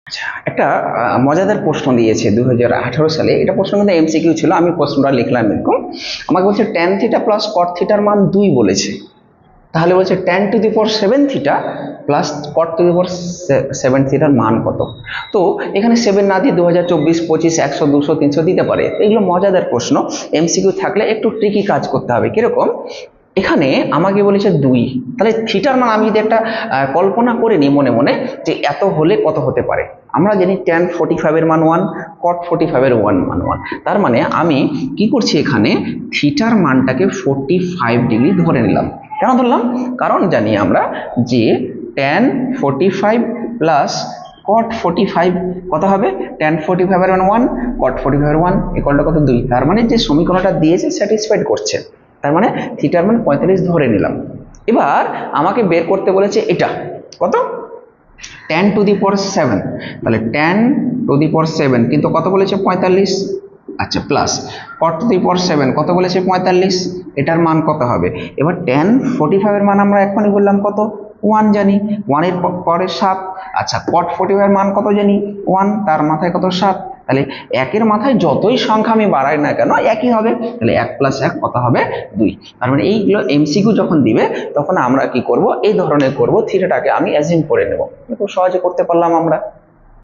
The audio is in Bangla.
আচ্ছা, একটা মজাদার প্রশ্ন দিয়েছে 2018 সালে। এটা প্রশ্ন কিন্তু এমসিকিউ ছিল, আমি প্রশ্নটা লিখলাম এরকম। আমাকে বলছে ট্যান থিটা প্লাস কট থিটার মান 2 বলেছে। তাহলে বলছে tan to the power 7 theta plus cot to the power 7 থিটার মান কত। তো এখানে 7 না দিয়ে 2024, 25, 100, 200, 300 দিতে পারে। এগুলো মজাদার প্রশ্ন, এমসিকিউ থাকলে একটু ট্রিকি কাজ করতে হবে। কিরকম, এখানে আমাকে বলেছে 2, তাহলে থিটার মান আমি যদি একটা কল্পনা করে নিই মনে মনে যে এত হলে কত হতে পারে। আমরা জানি ট্যান 45 এর মান 1, কট 45 এর মান 1। তার মানে আমি কি করছি, এখানে থিটার মানটাকে 45 ডিগ্রি ধরে নিলাম। কেন ধরলাম? কারণ জানি আমরা যে ট্যান 45 প্লাস কট 45 কত হবে, ট্যান 45 এর মান 1, কট 45 এর 1 ইকুয়াল টু কত, 2। তার মানে যে সমীকরণটা দিয়েছে স্যাটিসফাইড করছে। তার মানে থিটার মান 45 ধরে নিলাম। এবার আমাকে বের করতে বলেছে এটা কত, ট্যান টু দি পাওয়ার 7। তাহলে ট্যান টু দি পাওয়ার 7 কিন্তু কত বলেছে, 45। আচ্ছা, plus cot to the power 7 কত বলেছে, 45। এটার মান কত হবে? এবার ট্যান 45 এর মান আমরা এখনই বললাম কত, 1 জানি, 1 এর পরে 7। আচ্ছা, কট 45 এর মান কত জানি, 1, তার মাথায় কত, 7। তাহলে একের মাথায় যতই সংখ্যা আমি বাড়াই না কেন একই হবে। তাহলে 1 প্লাস 1 কত হবে, 2। তার মানে এইগুলো এমসিকিউ যখন দিবে তখন আমরা কি করব, এই ধরনের করব, থিটাটাকে আমি অ্যাজিউম করে নেব। খুব সহজে করতে পারলাম আমরা।